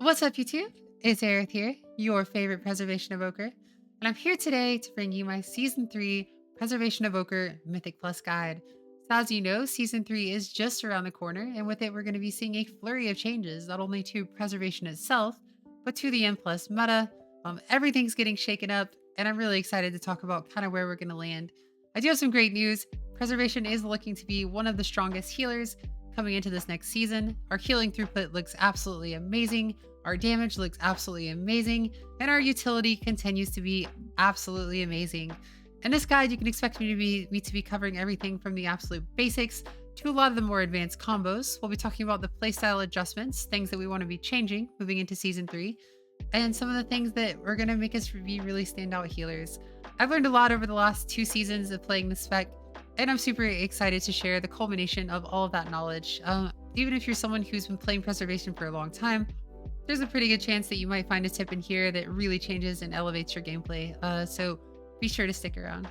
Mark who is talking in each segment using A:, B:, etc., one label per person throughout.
A: What's up, YouTube? It's Aerith here, your favorite Preservation Evoker, and I'm here today to bring you my Season 3 Preservation Evoker Mythic Plus guide. So as you know, Season 3 is just around the corner, and with it, we're going to be seeing a flurry of changes, not only to Preservation itself, but to the M Plus meta. Everything's getting shaken up, and I'm really excited to talk about kind of where we're going to land. I do have some great news. Preservation is looking to be one of the strongest healers coming into this next season. Our healing throughput looks absolutely amazing. Our damage looks absolutely amazing, and our utility continues to be absolutely amazing. In this guide, you can expect me to be covering everything from the absolute basics to a lot of the more advanced combos. We'll be talking about the playstyle adjustments, things that we want to be changing moving into Season 3, and some of the things that are going to make us be really standout healers. I've learned a lot over the last 2 seasons of playing the spec, and I'm super excited to share the culmination of all of that knowledge. Even if you're someone who's been playing Preservation for a long time, there's a pretty good chance that you might find a tip in here that really changes and elevates your gameplay. So be sure to stick around.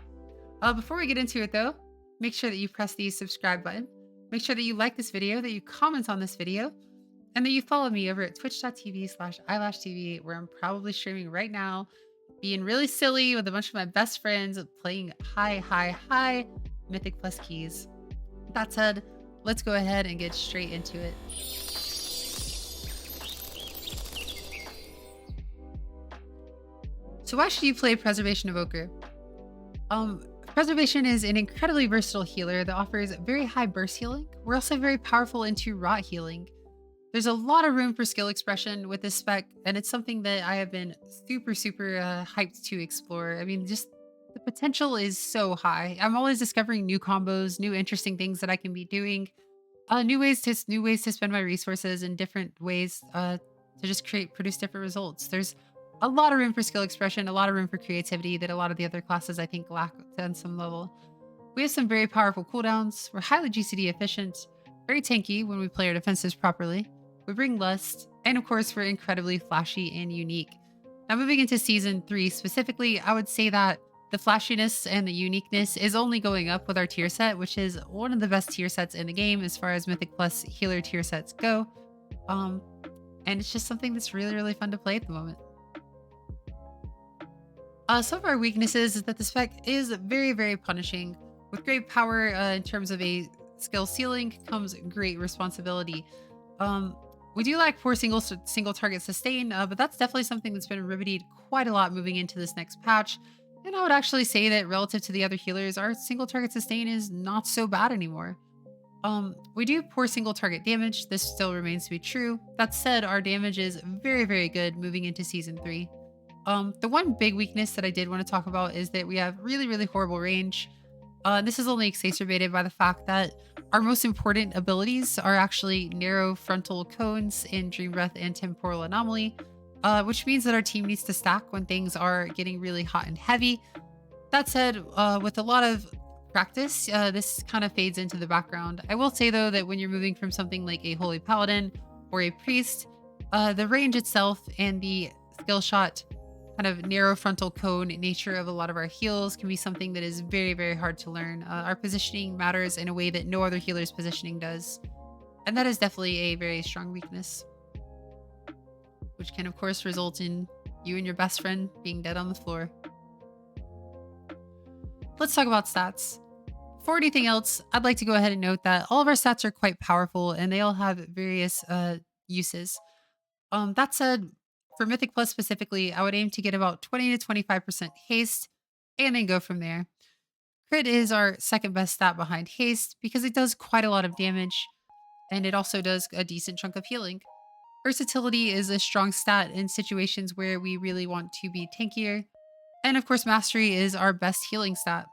A: Before we get into it though, make sure that you press the subscribe button. Make sure that you like this video, that you comment on this video, and that you follow me over at twitch.tv/eylashtv, where I'm probably streaming right now, being really silly with a bunch of my best friends, playing high Mythic Plus keys. That said, let's go ahead and get straight into it. So why should you play Preservation Evoker? Preservation is an incredibly versatile healer that offers very high burst healing. We're also very powerful into rot healing. There's a lot of room for skill expression with this spec, and it's something that I have been super hyped to explore. I mean, just the potential is so high. I'm always discovering new combos, new interesting things that I can be doing, new ways to spend my resources in different ways to just produce different results. There's a lot of room for skill expression, a lot of room for creativity that a lot of the other classes I think lack on some level. We have some very powerful cooldowns. We're highly GCD efficient, very tanky when we play our defenses properly. We bring lust, and of course, we're incredibly flashy and unique. Now, moving into Season 3 specifically, I would say that the flashiness and the uniqueness is only going up with our tier set, which is one of the best tier sets in the game as far as Mythic Plus healer tier sets go. And it's just something that's really fun to play at the moment. Some of our weaknesses is that the spec is very punishing. With great power in terms of a skill ceiling comes great responsibility. We do lack poor single target sustain, but that's definitely something that's been remedied quite a lot moving into this next patch. And I would actually say that relative to the other healers, our single target sustain is not so bad anymore. We do poor single target damage. This still remains to be true. That said, our damage is very good moving into Season 3. The one big weakness that I did want to talk about is that we have really horrible range. This is only exacerbated by the fact that our most important abilities are actually narrow frontal cones in Dream Breath and Temporal Anomaly, which means that our team needs to stack when things are getting really hot and heavy. That said, with a lot of practice, this kind of fades into the background. I will say though that when you're moving from something like a Holy Paladin or a Priest, the range itself and the skill shot kind of narrow frontal cone nature of a lot of our heals can be something that is very hard to learn. Our positioning matters in a way that no other healer's positioning does. And that is definitely a very strong weakness, which can of course result in you and your best friend being dead on the floor. Let's talk about stats. Before anything else, I'd like to go ahead and note that all of our stats are quite powerful and they all have various uses. That said, for Mythic Plus specifically, I would aim to get about 20 to 25% haste and then go from there. Crit is our second best stat behind haste because it does quite a lot of damage and it also does a decent chunk of healing. Versatility is a strong stat in situations where we really want to be tankier. And of course, mastery is our best healing stat.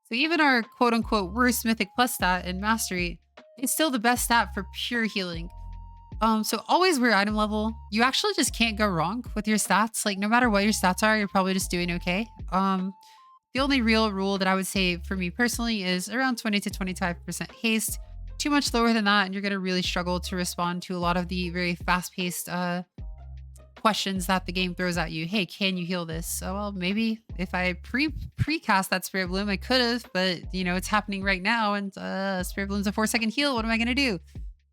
A: So even our quote unquote worst Mythic Plus stat in mastery is still the best stat for pure healing. So always wear item level. You actually just can't go wrong with your stats. Like no matter what your stats are, you're probably just doing okay. The only real rule that I would say for me personally is around 20 to 25% haste. Too much lower than that, and you're going to really struggle to respond to a lot of the very fast-paced questions that the game throws at you. Hey, can you heal this? So, well, maybe if I pre-cast that Spirit Bloom, I could have, but you know, it's happening right now, and Spirit Bloom's a 4-second heal. What am I going to do?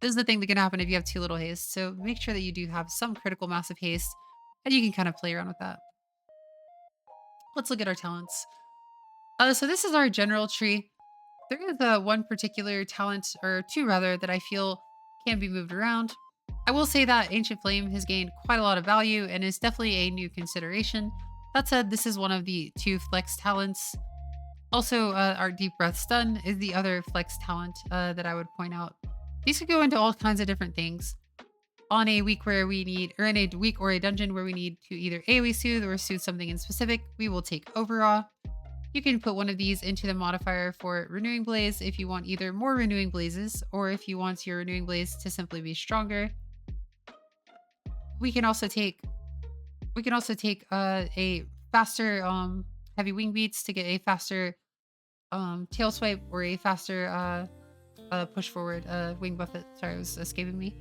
A: This is the thing that can happen if you have too little haste. So make sure that you do have some critical mass of haste, and you can kind of play around with that. Let's look at our talents. So this is our general tree. There is one particular talent, or two rather, that I feel can be moved around. I will say that Ancient Flame has gained quite a lot of value and is definitely a new consideration. That said, this is one of the two flex talents. Also, our Deep Breath Stun is the other flex talent that I would point out. These could go into all kinds of different things. On a week where we need, or in a week or a dungeon where we need to either AoE soothe or soothe something in specific, we will take Overawe. You can put one of these into the modifier for Renewing Blaze if you want either more Renewing Blazes or if you want your Renewing Blaze to simply be stronger. We can also take a faster heavy wing beats to get a faster tail swipe or a faster push forward wing buffet. Sorry, it was escaping me.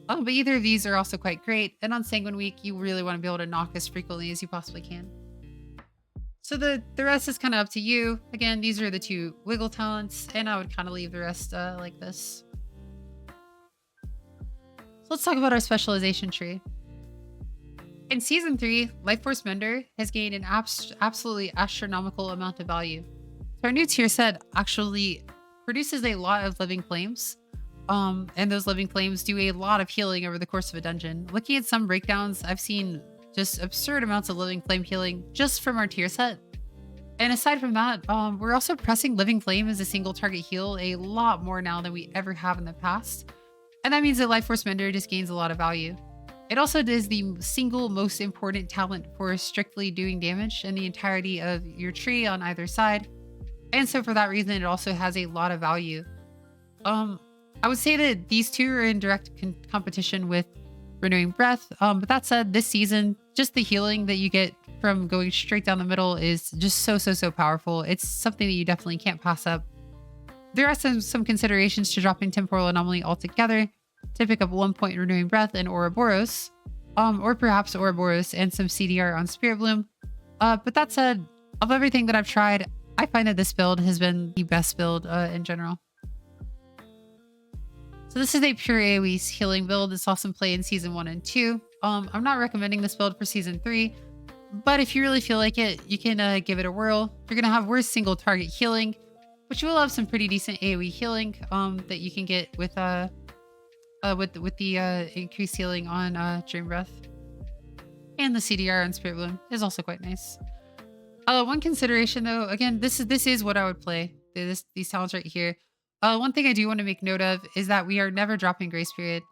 A: But either of these are also quite great. And on Sanguine Week, you really want to be able to knock as frequently as you possibly can. So the rest is kind of up to you. Again, these are the two wiggle talents, and I would kind of leave the rest like this. So let's talk about our specialization tree. In Season 3, Life Force Mender has gained an absolutely astronomical amount of value. So our new tier set actually produces a lot of living flames. And those living flames do a lot of healing over the course of a dungeon. Looking at some breakdowns, I've seen just absurd amounts of living flame healing just from our tier set. And aside from that, we're also pressing living flame as a single target heal a lot more now than we ever have in the past. And that means that Life Force Mender just gains a lot of value. It also is the single most important talent for strictly doing damage in the entirety of your tree on either side. And so for that reason, it also has a lot of value. I would say that these two are in direct competition with Renewing Breath. But that said, this season, just the healing that you get from going straight down the middle is just so powerful. It's something that you definitely can't pass up. There are some considerations to dropping Temporal Anomaly altogether to pick up 1 point Renewing Breath and Ouroboros, or perhaps Ouroboros and some CDR on Spirit Bloom. But that said, of everything that I've tried, I find that this build has been the best build in general. So this is a pure AoE healing build. It's also in play in Season 1 and 2. I'm not recommending this build for Season 3, but if you really feel like it, you can give it a whirl. You're going to have worse single target healing, but you will have some pretty decent AoE healing that you can get with the increased healing on Dream Breath. And the CDR on Spirit Bloom is also quite nice. One consideration though, again, this is what I would play. These talents right here. One thing I do want to make note of is that we are never dropping Grace Period.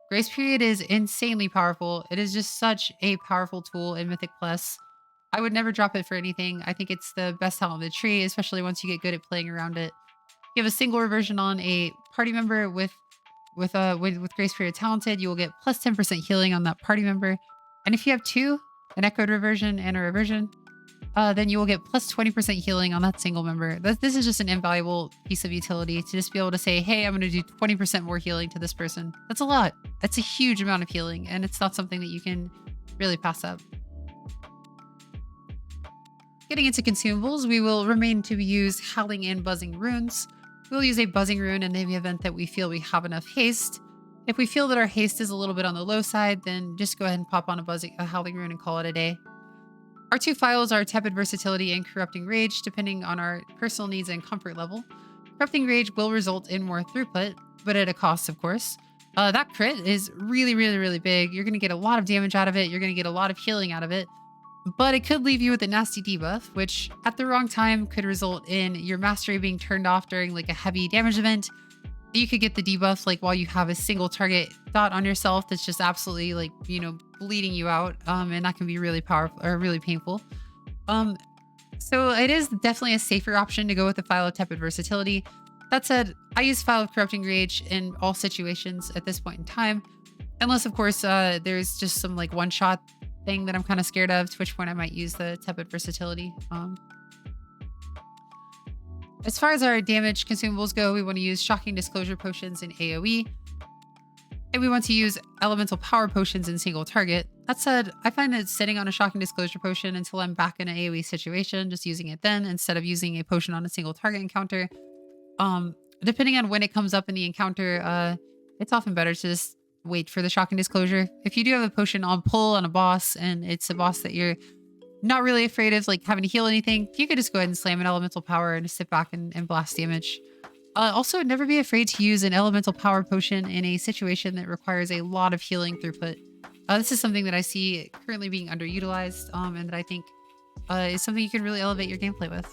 A: Grace Period is insanely powerful. It is just such a powerful tool in Mythic Plus. I would never drop it for anything. I think it's the best talent in the tree, especially once you get good at playing around it. You have a single reversion on a party member with Grace Period talented, you will get plus 10% healing on that party member. And if you have two, an echoed reversion and a reversion, then you will get plus 20% healing on that single member. This is just an invaluable piece of utility to just be able to say, hey, I'm going to do 20% more healing to this person. That's a lot. That's a huge amount of healing, and it's not something that you can really pass up. Getting into consumables, we will remain to use Howling and Buzzing runes. We'll use a Buzzing rune in the event that we feel we have enough haste. If we feel that our haste is a little bit on the low side, then just go ahead and pop on a Howling rune and call it a day. Our two files are Tepid Versatility and Corrupting Rage, depending on our personal needs and comfort level. Corrupting Rage will result in more throughput, but at a cost, of course. That crit is really big. You're going to get a lot of damage out of it. You're going to get a lot of healing out of it. But it could leave you with a nasty debuff, which at the wrong time could result in your mastery being turned off during like a heavy damage event. You could get the debuff like while you have a single target dot on yourself that's just absolutely like, bleeding you out. And that can be really powerful or really painful. So it is definitely a safer option to go with the file of Tepid Versatility. That said, I use file of Corrupting Rage in all situations at this point in time. Unless, of course, there's just some like one-shot thing that I'm kind of scared of, to which point I might use the Tepid Versatility. As far as our damage consumables go, we want to use Shocking Disclosure Potions in AoE. And we want to use Elemental Power Potions in single target. That said, I find that sitting on a Shocking Disclosure Potion until I'm back in an AoE situation, just using it then instead of using a potion on a single target encounter. Depending on when it comes up in the encounter, it's often better to just wait for the shock and disclosure. If you do have a potion on pull on a boss and it's a boss that you're not really afraid of like having to heal anything, you could just go ahead and slam an elemental power and just sit back and blast damage. Also, never be afraid to use an elemental power potion in a situation that requires a lot of healing throughput. This is something that I see currently being underutilized, and that I think is something you can really elevate your gameplay with.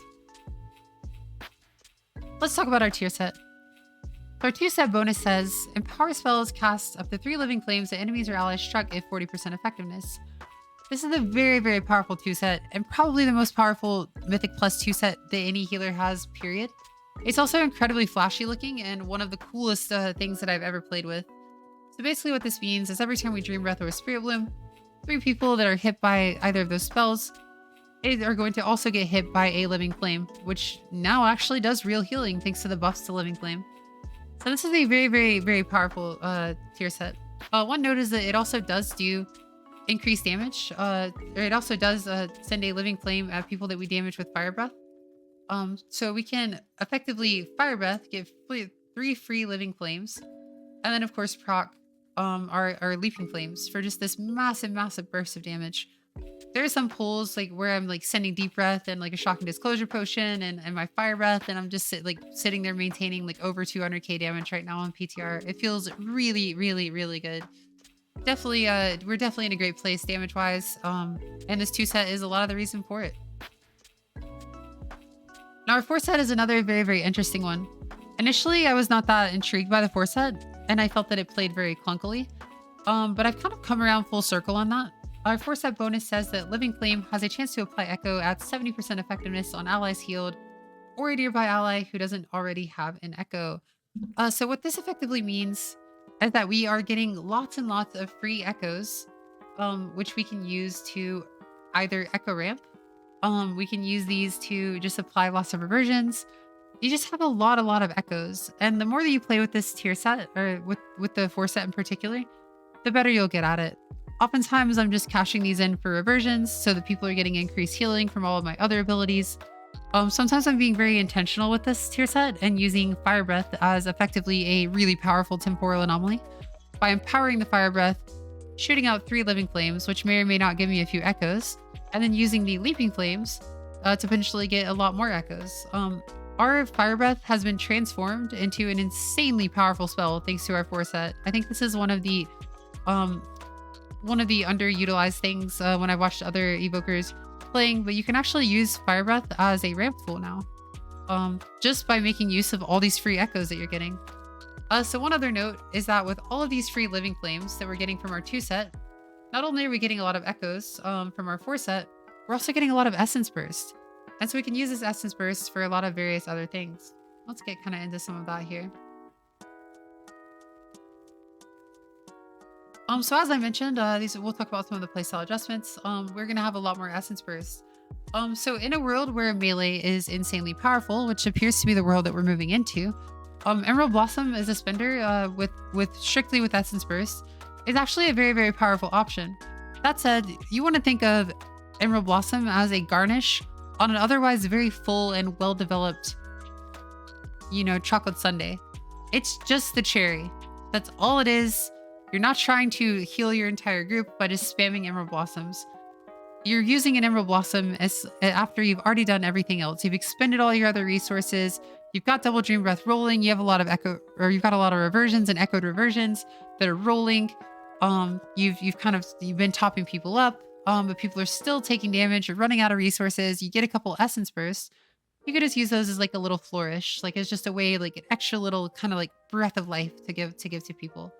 A: Let's talk about our tier set. Our tier set bonus says, empower spells cast up to 3 living flames that enemies or allies struck at 40% effectiveness. This is a very, very powerful 2 set, and probably the most powerful Mythic Plus 2 set that any healer has, period. It's also incredibly flashy looking and one of the coolest things that I've ever played with. So basically what this means is every time we Dream Breath or Spirit Bloom, 3 people that are hit by either of those spells are going to also get hit by a Living Flame, which now actually does real healing thanks to the buffs to Living Flame. So this is a very, very, very powerful tier set. One note is that it also does do increased damage. Or it also does send a Living Flame at people that we damage with Fire Breath. So we can effectively Fire Breath, give 3 free Living Flames, and then of course proc our Leaping Flames for just this massive, massive burst of damage. There are some pulls like where I'm like sending Deep Breath and like a Shock and Disclosure potion and my Fire Breath, and I'm just sitting there maintaining like over 200k damage right now on PTR. It feels really, really, really good. Definitely, we're definitely in a great place damage wise. And this 2 set is a lot of the reason for it. Now our 4 set is another very, very interesting one. Initially, I was not that intrigued by the 4 set, and I felt that it played very clunkily. But I've kind of come around full circle on that. Our 4 set bonus says that Living Flame has a chance to apply Echo at 70% effectiveness on allies healed, or a nearby ally who doesn't already have an Echo. So what this effectively means is that we are getting lots and lots of free Echoes, which we can use to either Echo Ramp. We can use these to just apply lots of reversions. You just have a lot of Echoes. And the more that you play with this tier set, or with the 4 set in particular, the better you'll get at it. Oftentimes, I'm just cashing these in for reversions so that people are getting increased healing from all of my other abilities. Sometimes I'm being very intentional with this tier set and using Fire Breath as effectively a really powerful Temporal Anomaly. By empowering the Fire Breath, shooting out 3 Living Flames, which may or may not give me a few Echoes, and then using the Leaping Flames to potentially get a lot more Echoes. Our Fire Breath has been transformed into an insanely powerful spell thanks to our 4 set. I think this is one of the underutilized things when I watched other evokers playing, but you can actually use Fire Breath as a ramp tool now, just by making use of all these free Echoes that you're getting. So one other note is that with all of these free Living Flames that we're getting from our 2 set, not only are we getting a lot of Echoes from our 4 set, we're also getting a lot of Essence Burst. And so we can use this Essence Burst for a lot of various other things. Let's get kind of into some of that here. So as I mentioned, we'll talk about some of the playstyle adjustments. We're gonna have a lot more Essence Burst. So in a world where melee is insanely powerful, which appears to be the world that we're moving into, Emerald Blossom as a spender strictly with Essence Burst is actually a very, very powerful option. That said, you want to think of Emerald Blossom as a garnish on an otherwise very full and well-developed, chocolate sundae. It's just the cherry. That's all it is. You're not trying to heal your entire group by just spamming Emerald Blossoms. You're using an Emerald Blossom after you've already done everything else. You've expended all your other resources. You've got double Dream Breath rolling. You have a lot of you've got a lot of reversions and echoed reversions that are rolling. You've been topping people up, but people are still taking damage. You're running out of resources. You get a couple Essence Bursts. You could just use those as like a little flourish, like it's just a way, like an extra little kind of like breath of life to give to people.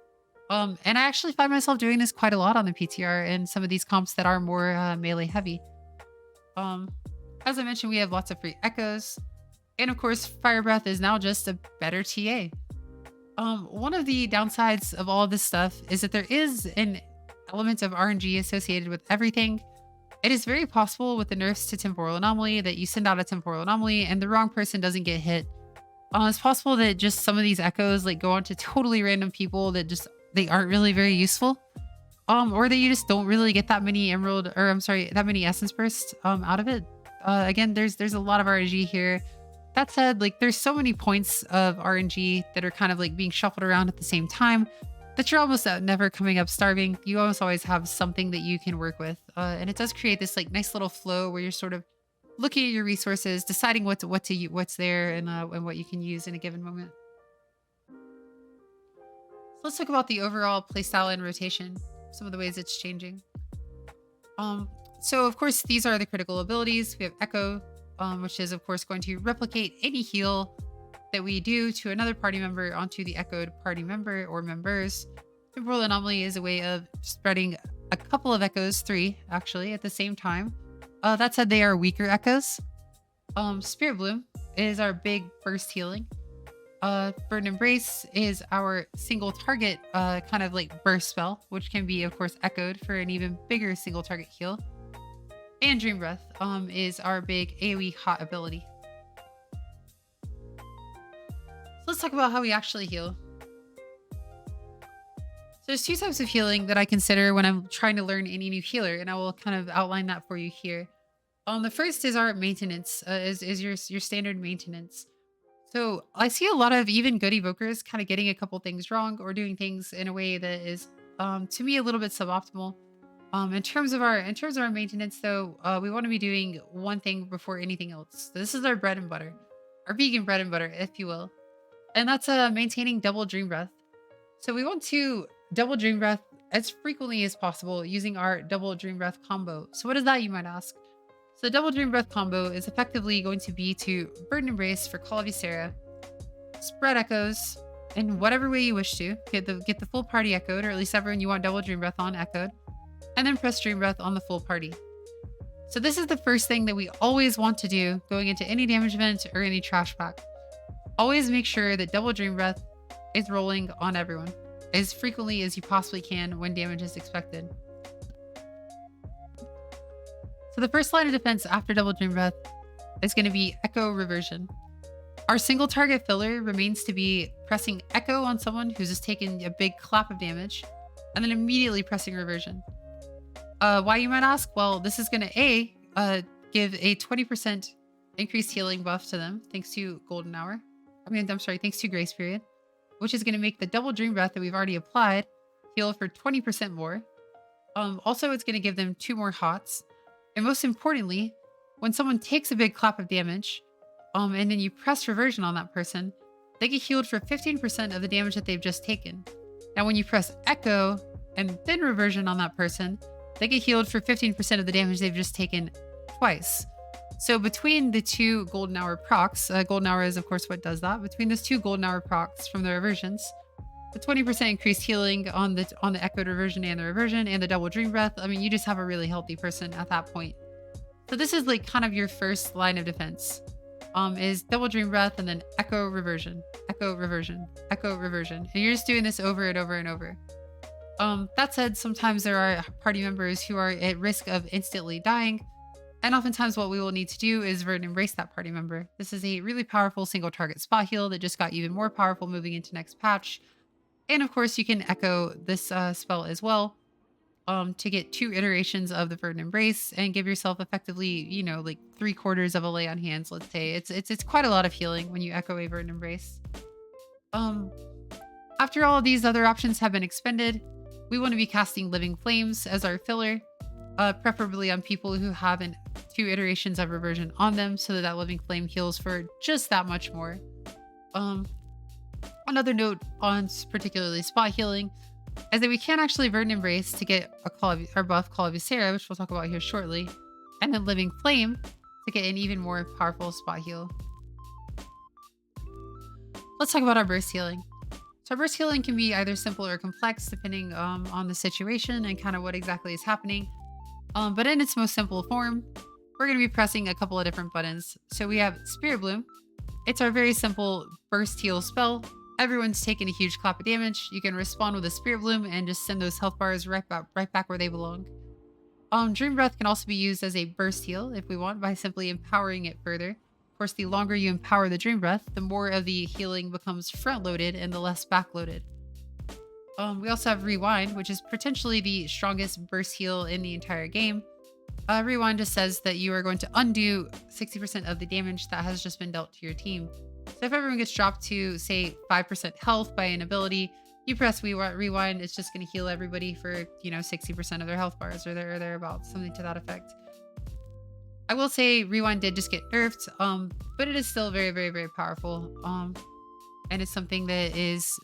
A: And I actually find myself doing this quite a lot on the PTR and some of these comps that are more melee heavy. As I mentioned, we have lots of free Echoes. And of course, Fire Breath is now just a better TA. One of the downsides of all of this stuff is that there is an element of RNG associated with everything. It is very possible with the nerfs to Temporal Anomaly that you send out a Temporal Anomaly and the wrong person doesn't get hit. It's possible that just some of these Echoes like go on to totally random people that they aren't really very useful. Or that you just don't really get that many that many Essence Bursts out of it. Again, there's a lot of RNG here. That said, like there's so many points of RNG that are kind of like being shuffled around at the same time that you're almost never coming up starving. You almost always have something that you can work with, and it does create this like nice little flow where you're sort of looking at your resources, deciding what's there and what you can use in a given moment. So let's talk about the overall playstyle and rotation, some of the ways it's changing. Um, so of course these are the critical abilities. We have Echo, which is of course going to replicate any heal that we do to another party member onto the echoed party member or members. Temporal Anomaly is a way of spreading a couple of echoes, 3 actually, at the same time. That said, they are weaker echoes. Spirit Bloom is our big burst healing. Burn Embrace is our single target kind of like burst spell, which can be of course echoed for an even bigger single target heal. And Dream Breath is our big AoE hot ability. So let's talk about how we actually heal. So there's 2 types of healing that I consider when I'm trying to learn any new healer, and I will kind of outline that for you here. The first is our maintenance, is your standard maintenance. So I see a lot of even good evokers kind of getting a couple things wrong or doing things in a way that is, to me, a little bit suboptimal. In terms of our maintenance, though, we want to be doing one thing before anything else. So this is our bread and butter, our vegan bread and butter, if you will, and that's maintaining double dream breath. So we want to double dream breath as frequently as possible using our double dream breath combo. So what is that, you might ask? So the double dream breath combo is effectively going to be to burden embrace for Call of Ysera, spread echoes in whatever way you wish to, get the full party echoed, or at least everyone you want double dream breath on echoed, and then press dream breath on the full party. So this is the first thing that we always want to do going into any damage event or any trash pack. Always make sure that double dream breath is rolling on everyone as frequently as you possibly can when damage is expected. So the first line of defense after double dream breath is going to be echo reversion. Our single target filler remains to be pressing echo on someone who's just taken a big clap of damage and then immediately pressing reversion. Why, you might ask? Well, this is going to give a 20% increased healing buff to them thanks to golden hour. Thanks to grace period, which is going to make the double dream breath that we've already applied heal for 20% more. Also, it's going to give them 2 more hots. And most importantly, when someone takes a big clap of damage, and then you press reversion on that person, they get healed for 15% of the damage that they've just taken. Now, when you press echo and then reversion on that person, they get healed for 15% of the damage they've just taken twice. So between the 2 golden hour procs, golden hour is of course what does that. Between those 2 golden hour procs from the reversions, the 20% increased healing on the echoed reversion and the reversion and the double dream breath, I mean, you just have a really healthy person at that point. So this is like kind of your first line of defense, is double dream breath and then echo reversion, echo reversion, echo reversion. And you're just doing this over and over and over. That said, sometimes there are party members who are at risk of instantly dying. And oftentimes what we will need to do is Verdant Embrace that party member. This is a really powerful single target spot heal that just got even more powerful moving into next patch. And of course you can echo this spell as well to get 2 iterations of the Verdant Embrace and give yourself effectively, you know, like 3/4 of a lay on hands, let's say. It's quite a lot of healing when you echo a Verdant Embrace. After all of these other options have been expended, we want to be casting Living Flames as our filler. Preferably on people who have 2 iterations of reversion on them so that Living Flame heals for just that much more. Another note on particularly spot healing is that we can actually Verdant Embrace to get our buff Call of Ysera, which we'll talk about here shortly, and then Living Flame to get an even more powerful spot heal. Let's talk about our burst healing. So our burst healing can be either simple or complex depending on the situation and kind of what exactly is happening. But in its most simple form, we're going to be pressing a couple of different buttons. So we have Spirit Bloom. It's our very simple burst heal spell. Everyone's taken a huge clap of damage. You can respond with a Spirit Bloom and just send those health bars right back where they belong. Dream Breath can also be used as a burst heal if we want by simply empowering it further. Of course, the longer you empower the Dream Breath, the more of the healing becomes front-loaded and the less back-loaded. We also have Rewind, which is potentially the strongest burst heal in the entire game. Rewind just says that you are going to undo 60% of the damage that has just been dealt to your team. So if everyone gets dropped to, say, 5% health by an ability, you press rewind, it's just going to heal everybody for, 60% of their health bars or thereabouts, something to that effect. I will say rewind did just get nerfed, but it is still very, very, very powerful. And it's something that is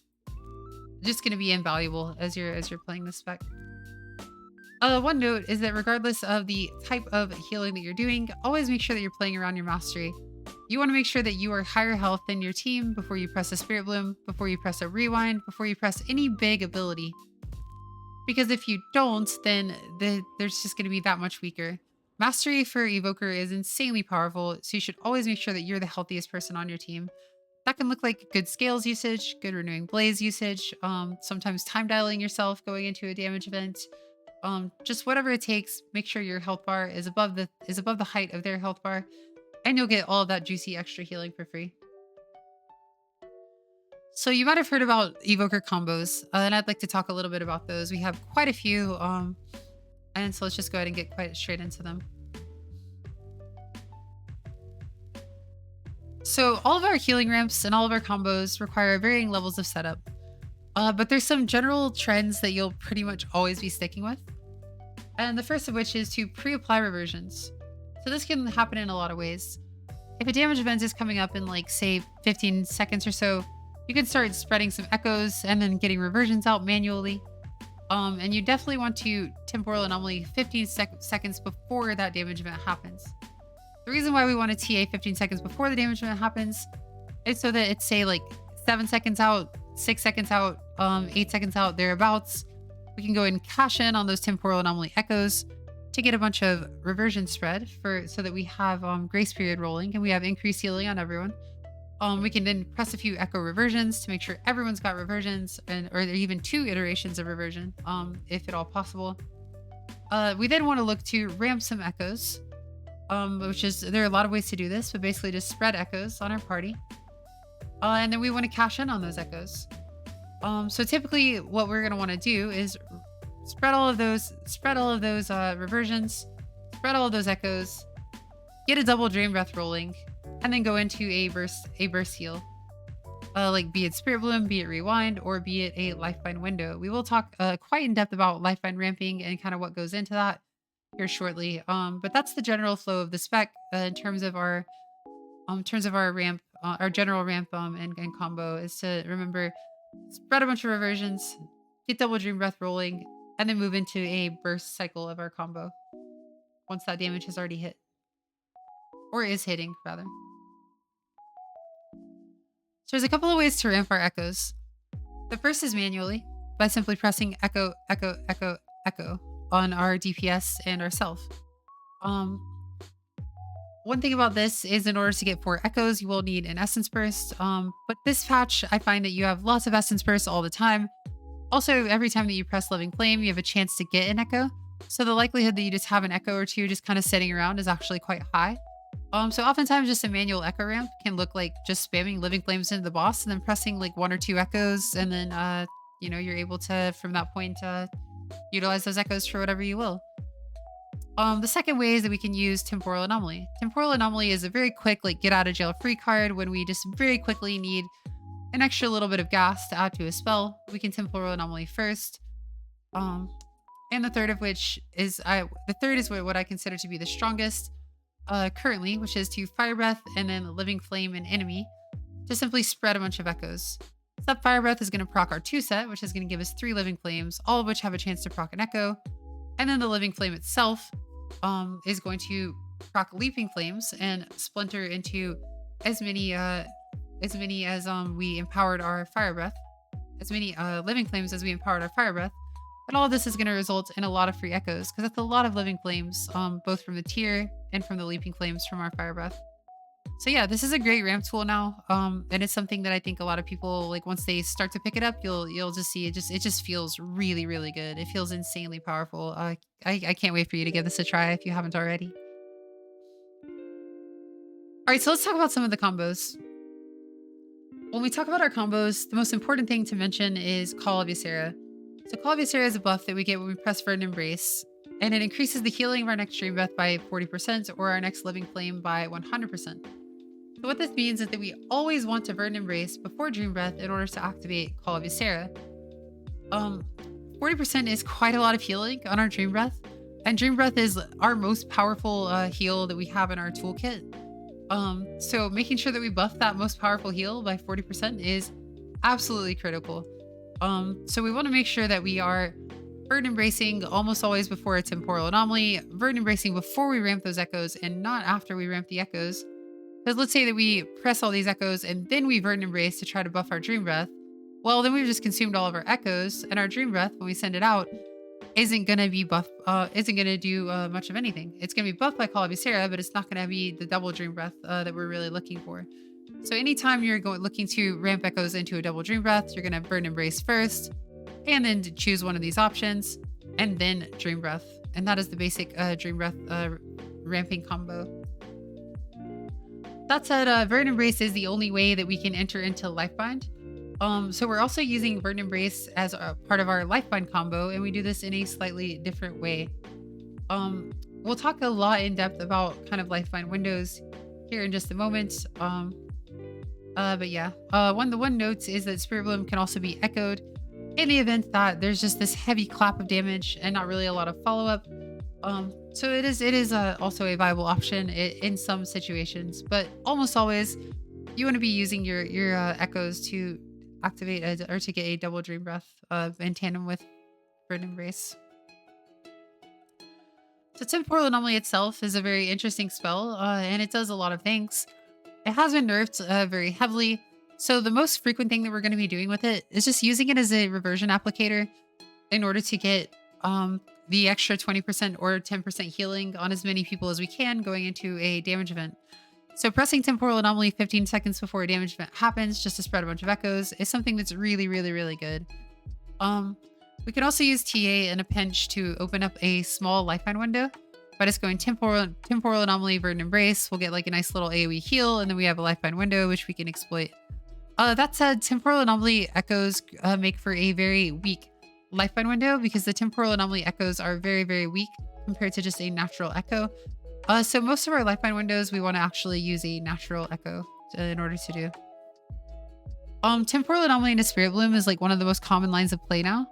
A: just going to be invaluable as you're playing this spec. One note is that regardless of the type of healing that you're doing, always make sure that you're playing around your mastery. You want to make sure that you are higher health than your team before you press a Spirit Bloom, before you press a Rewind, before you press any big ability. Because if you don't, then there's just going to be that much weaker. Mastery for Evoker is insanely powerful, so you should always make sure that you're the healthiest person on your team. That can look like good scales usage, good renewing blaze usage, sometimes time dialing yourself going into a damage event. Just whatever it takes, make sure your health bar is above the height of their health bar, and you'll get all of that juicy extra healing for free. So you might have heard about evoker combos, and I'd like to talk a little bit about those. We have quite a few, and so let's just go ahead and get quite straight into them. So all of our healing ramps and all of our combos require varying levels of setup, but there's some general trends that you'll pretty much always be sticking with. And the first of which is to pre-apply reversions. So this can happen in a lot of ways. If a damage event is coming up in like, say, 15 seconds or so, you can start spreading some echoes and then getting reversions out manually. And you definitely want to Temporal Anomaly 15 seconds before that damage event happens. The reason why we want to TA 15 seconds before the damage event happens is so that it's, say, like 7 seconds out, 6 seconds out, 8 seconds out, thereabouts. We can go and cash in on those Temporal Anomaly echoes to get a bunch of reversion spread so that we have grace period rolling and we have increased healing on everyone. We can then press a few echo reversions to make sure everyone's got reversions or even 2 iterations of reversion, if at all possible. We then want to look to ramp some echoes, there are a lot of ways to do this, but basically just spread echoes on our party. And then we want to cash in on those echoes. So typically what we're going to want to do is spread all of those reversions, spread all of those echoes, get a double drain breath rolling, and then go into a burst heal. Like be it Spirit Bloom, be it Rewind, or be it a Lifebind window. We will talk quite in depth about Lifebind ramping and kind of what goes into that here shortly. But that's the general flow of the spec in terms of our ramp, our general ramp and combo is to remember spread a bunch of reversions, get double dream breath rolling, and then move into a burst cycle of our combo once that damage has already hit. Or is hitting, rather. So there's a couple of ways to ramp our echoes. The first is manually, by simply pressing echo, echo, echo, echo on our DPS and ourself. One thing about this is in order to get 4 echoes, you will need an essence burst. But this patch, I find that you have lots of essence bursts all the time. Also, every time that you press Living Flame, you have a chance to get an echo. So the likelihood that you just have an echo or two just kind of sitting around is actually quite high. So oftentimes just a manual echo ramp can look like just spamming Living Flames into the boss and then pressing like 1 or 2 echoes. And then, you're able to, from that point, utilize those echoes for whatever you will. The second way is that we can use Temporal Anomaly. Temporal Anomaly is a very quick, like, get out of jail free card when we just very quickly need an extra little bit of gas to add to a spell. We can Temporal Anomaly first. And the third of which is, what I consider to be the strongest currently, which is to Fire Breath and then Living Flame an enemy to simply spread a bunch of echoes. So that Fire Breath is going to proc our 2 set, which is going to give us 3 Living Flames, all of which have a chance to proc an echo. And then the Living Flame itself is going to proc Leaping Flames and splinter into as many as we empowered our Fire Breath, as many Living Flames as we empowered our Fire Breath. And all of this is going to result in a lot of free echoes because that's a lot of Living Flames, both from the tier and from the Leaping Flames from our Fire Breath. So yeah, this is a great ramp tool now, and it's something that I think a lot of people, like, once they start to pick it up, you'll just see it just feels really, really good. It feels insanely powerful. I can't wait for you to give this a try if you haven't already. All right, so let's talk about some of the combos. When we talk about our combos, the most important thing to mention is Call of Ysera. So Call of Ysera is a buff that we get when we press Verdant Embrace. and it increases the healing of our next dream breath by 40% or our next living flame by 100%. So what this means is that we always want to Verdant Embrace before dream breath in order to activate Call of Ysera. 40% is quite a lot of healing on our dream breath, and dream breath is our most powerful heal that we have in our toolkit. So making sure that we buff that most powerful heal by 40% is absolutely critical. So we want to make sure that we are Verdant Embracing almost always before a Temporal Anomaly, Verdant Embracing before we ramp those echoes and not after we ramp the echoes. Because let's say that we press all these echoes and then we Verdant Embrace to try to buff our dream breath. Well, then we've just consumed all of our echoes, and our dream breath, when we send it out, isn't gonna be buff. Isn't gonna do much of anything. It's gonna be buffed by Call of Ysera, but it's not gonna be the double dream breath that we're really looking for. So anytime you're looking to ramp echoes into a double dream breath, you're gonna Verdant Embrace first, and then choose one of these options, and then dream breath. And that is the basic dream breath ramping combo. That said, Verdant Embrace is the only way that we can enter into Lifebind. So we're also using Verdant Embrace as a part of our Lifebind combo, and we do this in a slightly different way. We'll talk a lot in depth about kind of Lifebind windows here in just a moment. But yeah, the one note is that Spirit Bloom can also be echoed in the event that there's just this heavy clap of damage and not really a lot of follow up. So it is also a viable option in some situations, but almost always you want to be using your echoes to activate or to get a double dream breath in tandem with Verdant Embrace. So Temporal Anomaly itself is a very interesting spell, and it does a lot of things. It has been nerfed very heavily, so the most frequent thing that we're going to be doing with it is just using it as a reversion applicator in order to get the extra 20% or 10% healing on as many people as we can going into a damage event. So pressing Temporal Anomaly 15 seconds before a damage event happens just to spread a bunch of echoes is something that's really, really, really good. We can also use TA in a pinch to open up a small lifeline window by just going Temporal Anomaly, Verdant Embrace. We'll get like a nice little AoE heal, and then we have a lifeline window which we can exploit. That said, Temporal Anomaly echoes make for a very weak lifeline window because the Temporal Anomaly echoes are very, very weak compared to just a natural echo. So most of our lifeline windows, we want to actually use a natural echo in order to do. Temporal Anomaly into Spirit Bloom is like one of the most common lines of play now.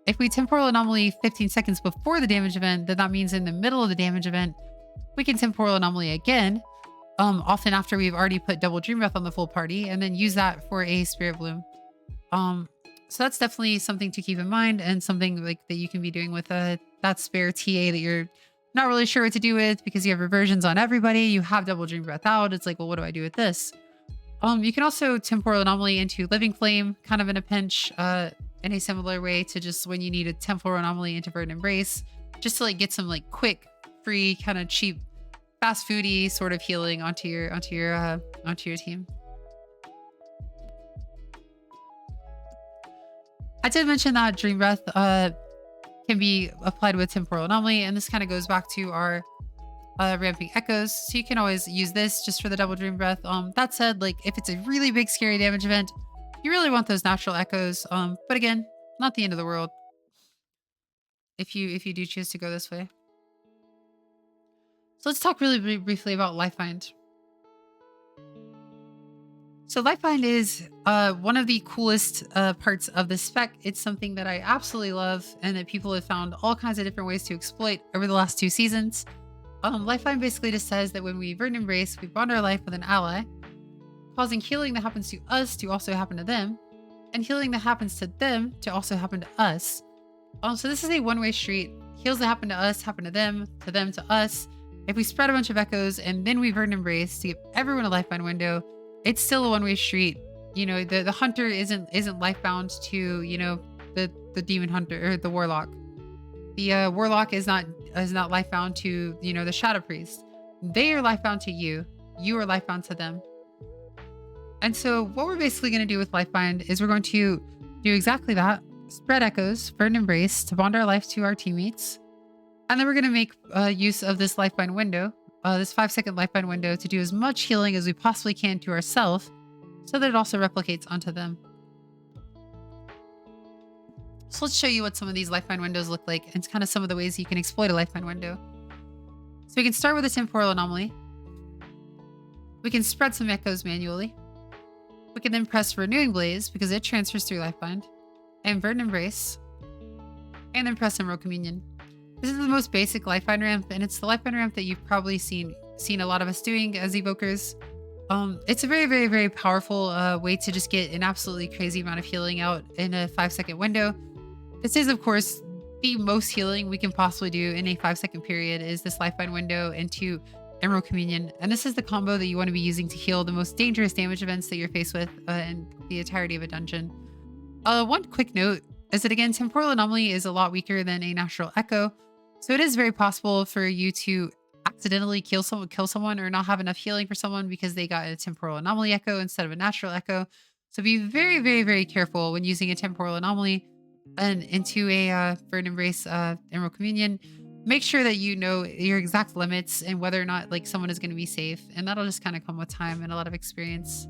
A: If we Temporal Anomaly 15 seconds before the damage event, then that means in the middle of the damage event, we can Temporal Anomaly again, often after we've already put double Dream Breath on the full party, and then use that for a Spirit Bloom. So that's definitely something to keep in mind, and something like that you can be doing with that spare TA that you're not really sure what to do with because you have reversions on everybody. You have double Dream Breath out. It's like, well, what do I do with this? You can also Temporal Anomaly into Living Flame, kind of in a pinch, in a similar way to just when you need a Temporal Anomaly into Verdant Embrace, just to like get some like quick, free, kind of cheap, fast foody sort of healing onto your team. I did mention that Dream Breath can be applied with Temporal Anomaly, and this kind of goes back to our ramping echoes. So you can always use this just for the double Dream Breath. That said, like if it's a really big scary damage event, you really want those natural echoes. But again, not the end of the world if you do choose to go this way. So let's talk really briefly about Lifebind. So Lifebind is one of the coolest parts of the spec. It's something that I absolutely love and that people have found all kinds of different ways to exploit over the last 2 seasons. Lifebind basically just says that when we Verdant Embrace, we bond our life with an ally, causing healing that happens to us to also happen to them, and healing that happens to them to also happen to us. So this is a one-way street. Heals that happen to us happen to them to us. If we spread a bunch of echoes and then we Verdant Embrace to give everyone a Lifebind window, it's still a one-way street. You know, the hunter isn't lifebound to, you know, the demon hunter or the warlock. The warlock is not lifebound to, you know, the shadow priest. They are lifebound to you. You are lifebound to them. And so what we're basically going to do with Lifebind is we're going to do exactly that. Spread echoes, Verdant Embrace to bond our life to our teammates. And then we're going to make use of this Lifebind window, this 5-second Lifebind window, to do as much healing as we possibly can to ourselves so that it also replicates onto them. So let's show you what some of these Lifebind windows look like and kind of some of the ways you can exploit a Lifebind window. So we can start with a Temporal Anomaly. We can spread some echoes manually. We can then press Renewing Blaze because it transfers through Lifebind, and Verdant Embrace, and then press Emerald Communion. This is the most basic Lifebind ramp, and it's the Lifebind ramp that you've probably seen a lot of us doing as evokers. It's a very, very, very powerful way to just get an absolutely crazy amount of healing out in a 5-second window. This is, of course, the most healing we can possibly do in a 5-second period is this Lifebind window into Emerald Communion. And this is the combo that you want to be using to heal the most dangerous damage events that you're faced with in the entirety of a dungeon. One quick note is that, again, Temporal Anomaly is a lot weaker than a Natural Echo. So it is very possible for you to accidentally kill someone or not have enough healing for someone because they got a Temporal Anomaly Echo instead of a Natural Echo. So be very, very, very careful when using a Temporal Anomaly and into a Verdant Embrace Emerald Communion. Make sure that you know your exact limits and whether or not like someone is going to be safe, and that'll just kind of come with time and a lot of experience.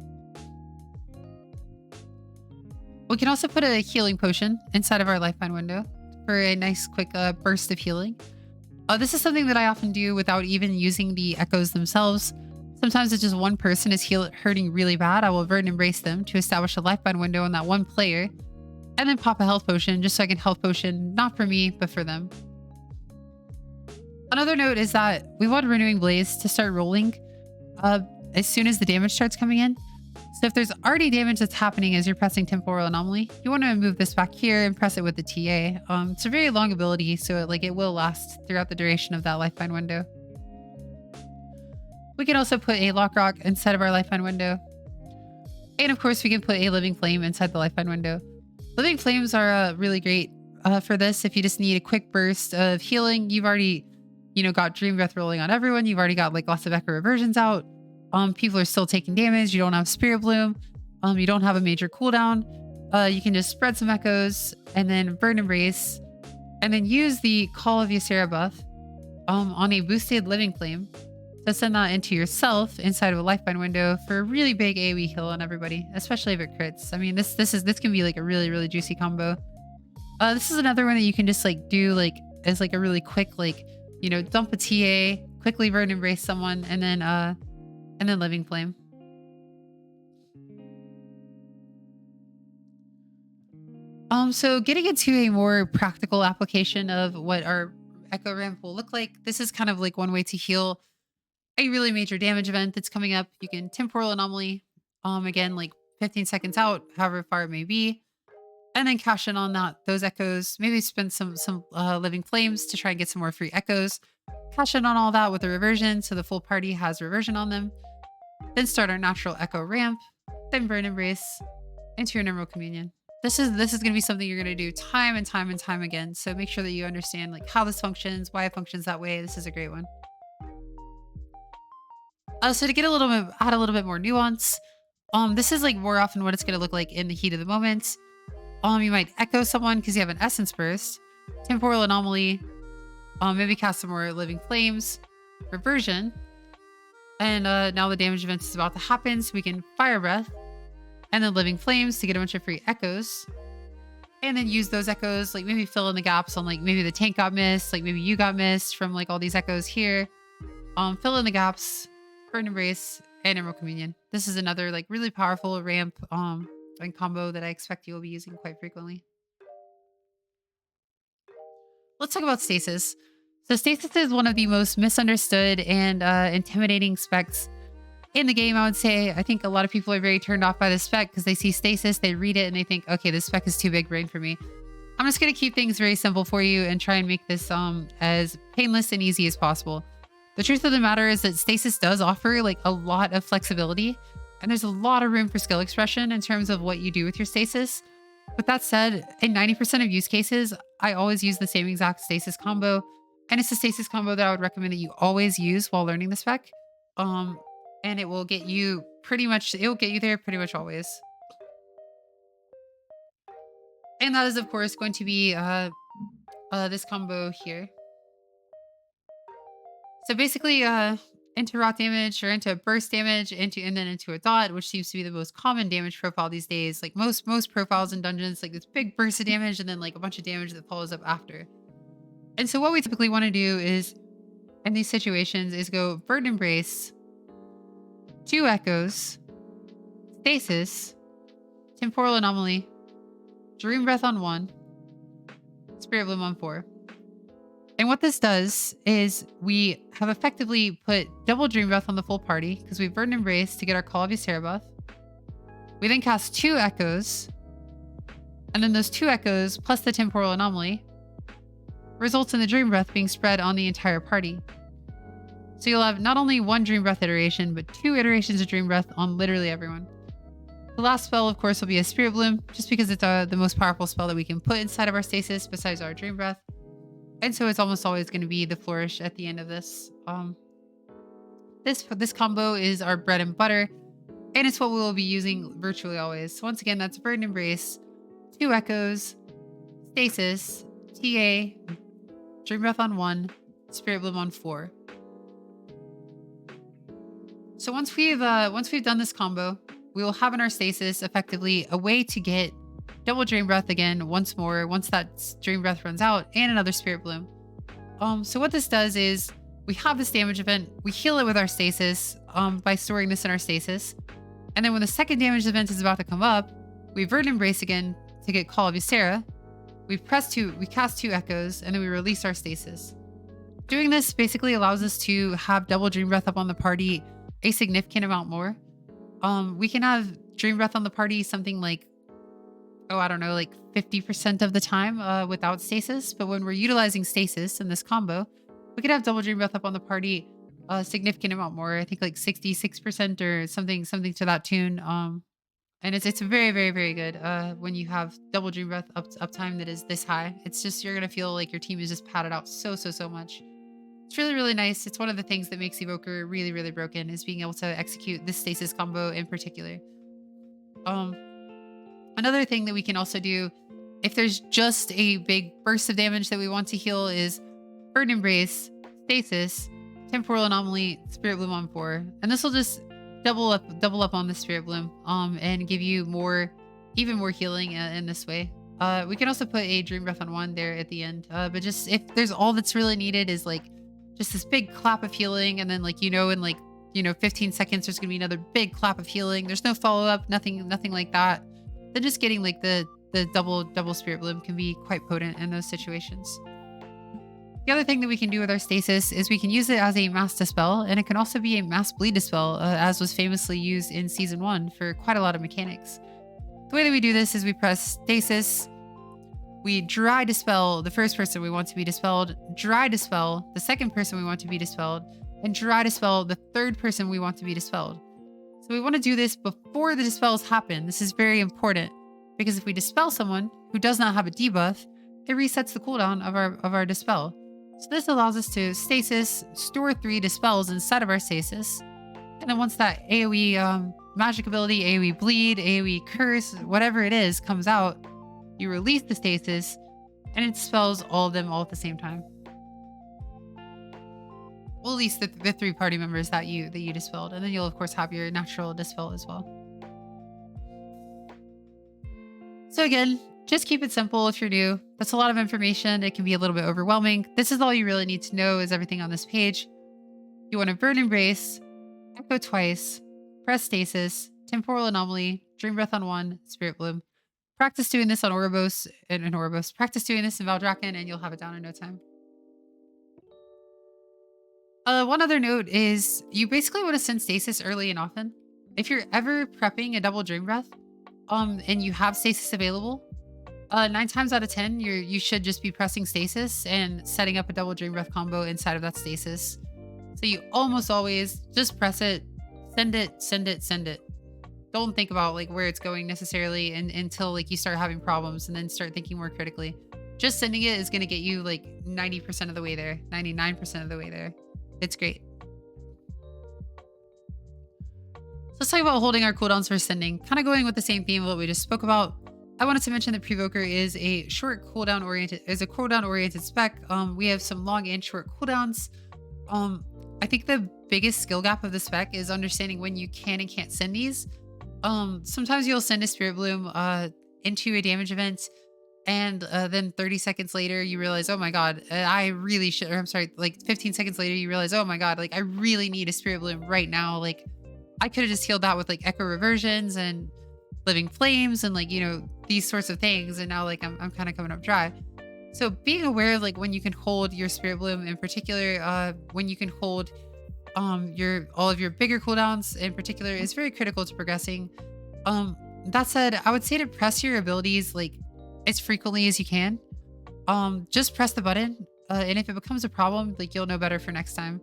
A: We can also put a healing potion inside of our Lifebind window for a nice quick burst of healing. This is something that I often do without even using the echoes themselves. Sometimes it's just one person is hurting really bad. I will Verdant Embrace them to establish a Lifebind window on that one player, and then pop a health potion just so I can health potion, not for me, but for them. Another note is that we want Renewing Blaze to start rolling as soon as the damage starts coming in. So if there's already damage that's happening as you're pressing Temporal Anomaly, you want to move this back here and press it with the TA. It's a very long ability, so it will last throughout the duration of that Lifebind window. We can also put a Lock Rock inside of our Lifebind window. And of course, we can put a Living Flame inside the Lifebind window. Living Flames are really great for this if you just need a quick burst of healing. You've already, got Dream Breath rolling on everyone. You've already got lots of Echo Reversions out. People are still taking damage. You don't have Spirit Bloom. You don't have a major cooldown. You can just spread some echoes and then Verdant Embrace, and then use the Call of Ysera buff on a boosted Living Flame to send that into yourself inside of a Lifebind window for a really big AoE heal on everybody, especially if it crits. I mean, this can be like a really, really juicy combo. This is another one that you can just do as a really quick dump a TA, quickly Verdant Embrace someone, and then Living Flame. So getting into a more practical application of what our Echo Ramp will look like, this is kind of like one way to heal a really major damage event that's coming up. You can Temporal Anomaly, again, 15 seconds out, however far it may be, and then cash in on those echoes. Maybe spend some Living Flames to try and get some more free echoes. Cash in on all that with a reversion, so the full party has reversion on them. Then start our Natural Echo ramp, then Verdant Embrace into your Emerald Communion. This is going to be something you're going to do time and time and time again. So make sure that you understand how this functions, why it functions that way. This is a great one. So to get add a little bit more nuance, this is more often what it's going to look like in the heat of the moment. You might echo someone because you have an Essence Burst, Temporal Anomaly, maybe cast some more Living Flames, Reversion, and now the damage event is about to happen, so we can Fire Breath, and then Living Flames to get a bunch of free echoes, and then use those echoes, maybe fill in the gaps on maybe the tank got missed, maybe you got missed from all these echoes here. Fill in the gaps, Verdant Embrace, and Emerald Communion. This is another really powerful ramp and combo that I expect you will be using quite frequently. Let's talk about Stasis. So Stasis is one of the most misunderstood and intimidating specs in the game, I would say. I think a lot of people are very turned off by this spec because they see Stasis, they read it, and they think, okay, this spec is too big brain for me. I'm just going to keep things very simple for you and try and make this as painless and easy as possible. The truth of the matter is that Stasis does offer a lot of flexibility, and there's a lot of room for skill expression in terms of what you do with your Stasis. With that said, in 90% of use cases, I always use the same exact Stasis combo, and it's a Stasis combo that I would recommend that you always use while learning the spec. And it will get you there pretty much always. And that is, of course, going to be this combo here. So basically, into rot damage or into burst damage, and then into a dot, which seems to be the most common damage profile these days. Like most profiles in dungeons, like this big burst of damage and then like a bunch of damage that follows up after. And so what we typically want to do is in these situations is go Bird Embrace, 2 Echoes, Stasis, Temporal Anomaly, Dream Breath on 1, Spirit Bloom on 4. And what this does is we have effectively put double Dream Breath on the full party because we Burden Embrace to get our Call of Ysera buff. We then cast 2 Echoes, and then those 2 Echoes plus the Temporal Anomaly results in the Dream Breath being spread on the entire party. So you'll have not only 1 Dream Breath iteration, but 2 iterations of Dream Breath on literally everyone. The last spell, of course, will be a Spirit Bloom, just because it's the most powerful spell that we can put inside of our Stasis besides our Dream Breath. And so it's almost always going to be the Flourish at the end of this. This combo is our bread and butter, and it's what we will be using virtually always. So once again, that's Burden Embrace, 2 Echoes, Stasis, TA, Dream Breath on 1, Spirit Bloom on 4. So once we've done this combo, we will have in our Stasis effectively a way to get double Dream Breath again once more, once that Dream Breath runs out, and another Spirit Bloom. So what this does is we have this damage event, we heal it with our Stasis by storing this in our Stasis. And then when the second damage event is about to come up, we Verdant Embrace again to get Call of Ysera. We cast 2 Echoes, and then we release our Stasis. Doing this basically allows us to have double Dream Breath up on the party a significant amount more. We can have Dream Breath on the party something like, I don't know, like 50% of the time without Stasis. But when we're utilizing Stasis in this combo, we could have double Dream Breath up on the party a significant amount more. I think like 66% or something to that tune. And it's very, very, very good when you have double Dream Breath uptime that is this high. It's just, you're going to feel like your team is just padded out so much. It's really, really nice. It's one of the things that makes Evoker really, really broken, is being able to execute this Stasis combo in particular. Another thing that we can also do, if there's just a big burst of damage that we want to heal, is Burden Embrace, Stasis, Temporal Anomaly, Spirit Bloom on 4. And this will just double up on the Spirit Bloom and give you even more healing in this way. We can also put a Dream Breath on 1 there at the end. But just if there's all that's really needed is like just this big clap of healing, and then in 15 seconds there's gonna be another big clap of healing. There's no follow-up, nothing like that. Then just getting like the double Spirit Bloom can be quite potent in those situations. The other thing that we can do with our Stasis is we can use it as a mass dispel, and it can also be a mass bleed dispel, as was famously used in Season 1 for quite a lot of mechanics. The way that we do this is we press Stasis, we dry dispel the first person we want to be dispelled, dry dispel the second person we want to be dispelled, and dry dispel the third person we want to be dispelled. So we want to do this before the dispels happen. This is very important, because if we dispel someone who does not have a debuff, it resets the cooldown of our dispel. So this allows us to Stasis, store 3 dispels inside of our Stasis, and then once that AoE magic ability, AoE bleed, AoE curse, whatever it is, comes out, you release the Stasis, and it dispels all of them all at the same time. Well, at least the 3 party members that you dispelled, and then you'll of course have your natural dispel as well. So again, just keep it simple if you're new. That's a lot of information. It can be a little bit overwhelming. This is all you really need to know, is everything on this page. You want to Burn Embrace, Echo twice, press Stasis, Temporal Anomaly, Dream Breath on 1, Spirit Bloom. Practice doing this on Ouroboros and Ouroboros. Practice doing this in Valdrakken, and you'll have it down in no time. One other note is you basically want to send Stasis early and often. If you're ever prepping a double Dream Breath, and you have Stasis available, 9 times out of 10, you should just be pressing Stasis and setting up a double Dream Breath combo inside of that Stasis. So you almost always just press it, send it. Don't think about like where it's going necessarily until like you start having problems, and then start thinking more critically. Just sending it is going to get you like 90% of the way there, 99% of the way there. It's great. So let's talk about holding our cooldowns for sending. Kind of going with the same theme of what we just spoke about. I wanted to mention that Prevoker is a cooldown oriented spec. We have some long and short cooldowns. I think the biggest skill gap of the spec is understanding when you can and can't send these. Sometimes you'll send a Spirit Bloom into a damage event, and then 30 seconds later you realize, oh my god, I really should. Or I'm sorry, like 15 seconds later you realize, oh my god, like I really need a Spirit Bloom right now. Like I could have just healed that with like Echo Reversions and Living Flames and like these sorts of things, and now like I'm kind of coming up dry. So being aware of like when you can hold your Spirit Bloom in particular, when you can hold your all of your bigger cooldowns in particular is very critical to progressing. That said, I would say to press your abilities like as frequently as you can. Just press the button, and if it becomes a problem, like you'll know better for next time.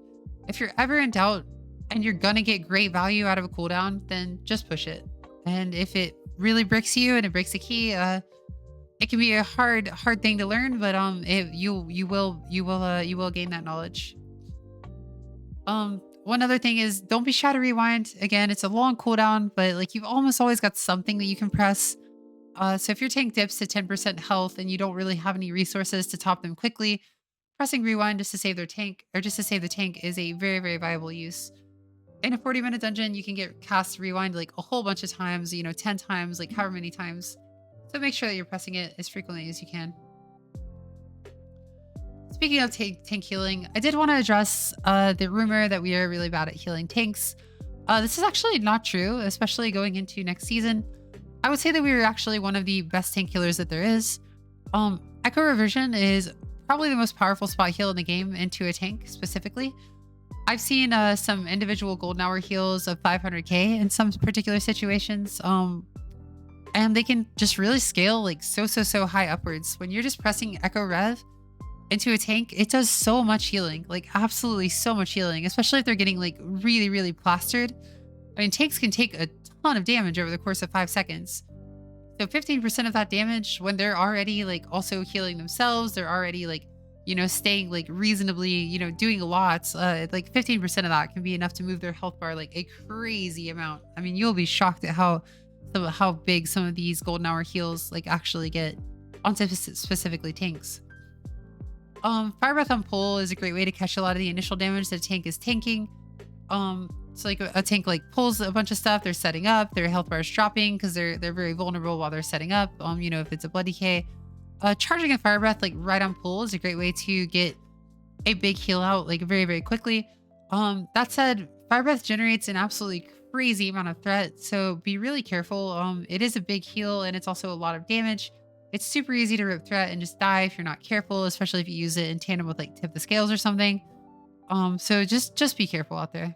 A: If you're ever in doubt and you're gonna get great value out of a cooldown, then just push it. And if it really bricks you and it breaks the key, it can be a hard thing to learn, but you will gain that knowledge. One other thing is don't be shy to rewind. Again, it's a long cooldown, but like you've almost always got something that you can press. So if your tank dips to 10% health and you don't really have any resources to top them quickly, pressing rewind just to save their tank or just to save the tank is a very, very viable use. In a 40-minute dungeon, you can get cast rewind like a whole bunch of times, 10 times, like however many times. So make sure that you're pressing it as frequently as you can. Speaking of tank healing, I did want to address the rumor that we are really bad at healing tanks. This is actually not true, especially going into next season. I would say that we are actually one of the best tank healers that there is. Echo Reversion is probably the most powerful spot heal in the game into a tank specifically. I've seen some individual golden hour heals of 500k in some particular situations. And they can just really scale like so high upwards. When you're just pressing Echo Rev into a tank, it does so much healing, like absolutely so much healing, especially if they're getting like really plastered. I mean, tanks can take a ton of damage over the course of 5 seconds. So 15% of that damage when they're already like also healing themselves, they're already like, staying like reasonably, doing a lot. Like 15% of that can be enough to move their health bar like a crazy amount. I mean, you'll be shocked at how big some of these golden hour heals like actually get on specifically tanks. Fire Breath on pull is a great way to catch a lot of the initial damage that a tank is tanking. So like a tank like pulls a bunch of stuff, they're setting up, their health bar is dropping because they're very vulnerable while they're setting up. If it's a blood decay, charging a Fire Breath like right on pull is a great way to get a big heal out like very quickly. That said, Fire Breath generates an absolutely crazy amount of threat, so be really careful. It is a big heal and it's also a lot of damage. It's super easy to rip threat and just die if you're not careful, especially if you use it in tandem with like Tip the Scales or something. So just be careful out there.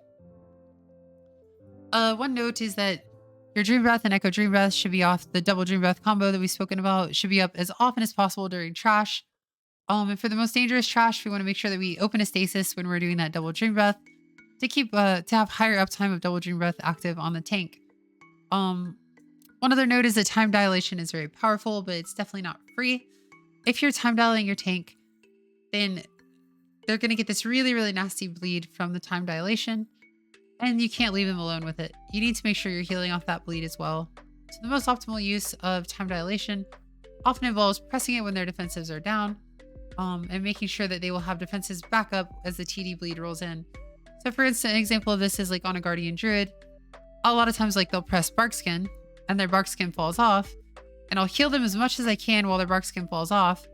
A: One note is that your Dream Breath and Echo Dream Breath should be off. The double Dream Breath combo that we've spoken about should be up as often as possible during trash. And for the most dangerous trash, we want to make sure that we open a stasis when we're doing that double Dream Breath to keep to have higher uptime of double Dream Breath active on the tank. One other note is that time dilation is very powerful, but it's definitely not free. If you're time dialing your tank, then they're going to get this really nasty bleed from the time dilation, and you can't leave them alone with it. You need to make sure you're healing off that bleed as well. So the most optimal use of time dilation often involves pressing it when their defensives are down, and making sure that they will have defenses back up as the TD bleed rolls in. So for instance, an example of this is like on a Guardian Druid. A lot of times like they'll press Bark Skin and their Bark Skin falls off, and I'll heal them as much as I can while their Bark Skin falls off,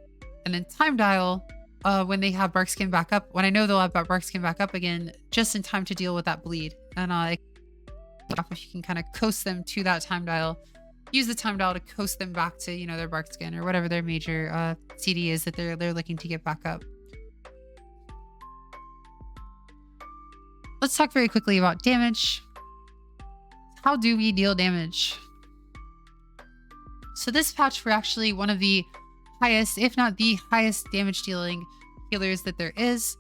A: and then time dial when they have Bark Skin back up, when I know they'll have Bark Skin back up again, just in time to deal with that bleed. And if you can kind of coast them to that time dial, use the time dial to coast them back to their Bark Skin or whatever their major CD is that they're looking to get back up. Let's talk very quickly about damage. How do we deal damage? So this patch, we're actually one of the highest, if not the highest damage dealing healers that there is.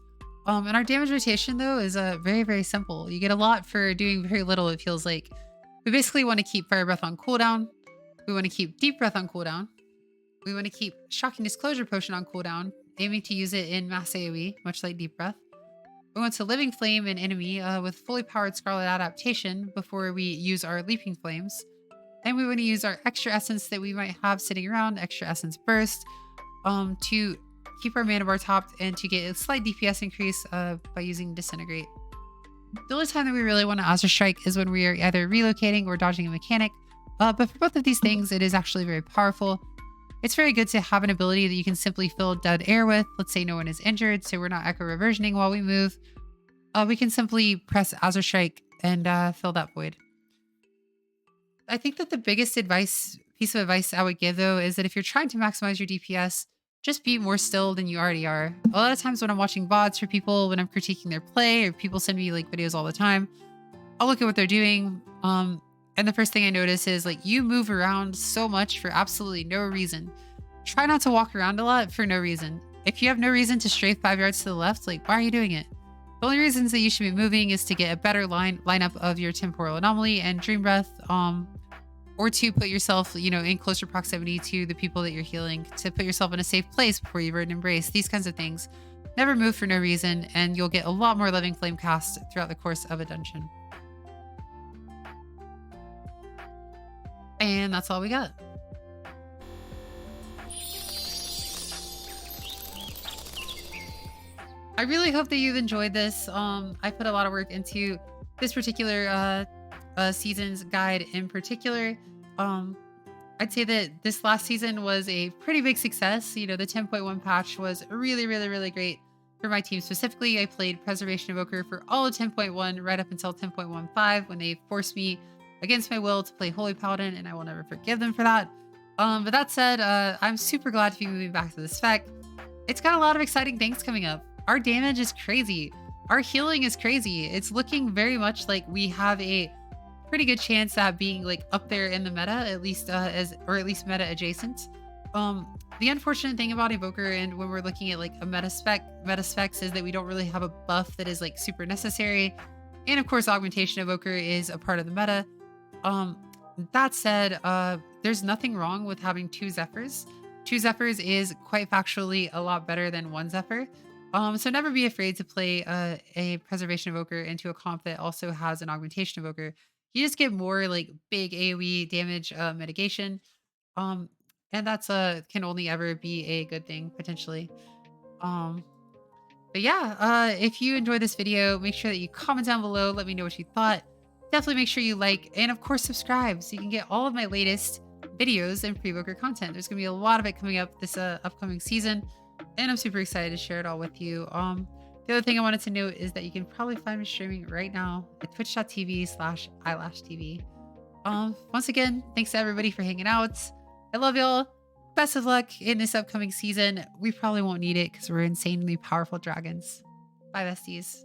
A: And our damage rotation though is very simple. You get a lot for doing very little, it feels like. We basically want to keep Fire Breath on cooldown. We want to keep Deep Breath on cooldown. We want to keep Shocking Disclosure Potion on cooldown, aiming to use it in mass AoE, much like Deep Breath. We want to Living Flame an enemy with fully powered Scarlet Adaptation before we use our Leaping Flames. And we want to use our extra essence that we might have sitting around, extra essence burst, to keep our mana bar topped and to get a slight DPS increase by using Disintegrate. The only time that we really want to Azure Strike is when we are either relocating or dodging a mechanic. But for both of these things, it is actually very powerful. It's very good to have an ability that you can simply fill dead air with. Let's say no one is injured, so we're not echo reversioning while we move. We can simply press Azure Strike and fill that void. I think that the biggest piece of advice I would give though is that if you're trying to maximize your DPS, just be more still than you already are. A lot of times when I'm watching VODs for people, when I'm critiquing their play, or people send me like videos all the time, I'll look at what they're doing. And the first thing I notice is like you move around so much for absolutely no reason. Try not to walk around a lot for no reason. If you have no reason to strafe 5 yards to the left, like why are you doing it? The only reasons that you should be moving is to get a better lineup of your Temporal Anomaly and Dream Breath, or to put yourself, in closer proximity to the people that you're healing, to put yourself in a safe place before you burn and embrace. These kinds of things. Never move for no reason, and you'll get a lot more Living Flame cast throughout the course of a dungeon. And that's all we got. I really hope that you've enjoyed this. I put a lot of work into this particular season's guide in particular. I'd say that this last season was a pretty big success. The 10.1 patch was really, really, really great for my team specifically. I played Preservation Evoker for all of 10.1 right up until 10.15 when they forced me against my will to play Holy Paladin, and I will never forgive them for that. But that said, I'm super glad to be moving back to this spec. It's got a lot of exciting things coming up. Our damage is crazy. Our healing is crazy. It's looking very much like we have a pretty good chance at being like up there in the meta, at least meta adjacent. The unfortunate thing about Evoker, and when we're looking at like a meta specs, is that we don't really have a buff that is like super necessary. And of course, Augmentation Evoker is a part of the meta. That said, there's nothing wrong with having 2 Zephyrs. 2 Zephyrs is quite factually a lot better than 1 Zephyr. So never be afraid to play a Preservation Evoker into a comp that also has an Augmentation Evoker. You just get more like big AoE damage mitigation. And that's can only ever be a good thing potentially. Um, but yeah, if you enjoyed this video, make sure that you comment down below. Let me know what you thought. Definitely make sure you like and of course subscribe so you can get all of my latest videos and pre-Evoker content. There's gonna be a lot of it coming up this upcoming season, and I'm super excited to share it all with you. The other thing I wanted to note is that you can probably find me streaming right now at twitch.tv/eylashtv. Once again, thanks to everybody for hanging out. I love y'all. Best of luck in this upcoming season. We probably won't need it because we're insanely powerful dragons. Bye, besties.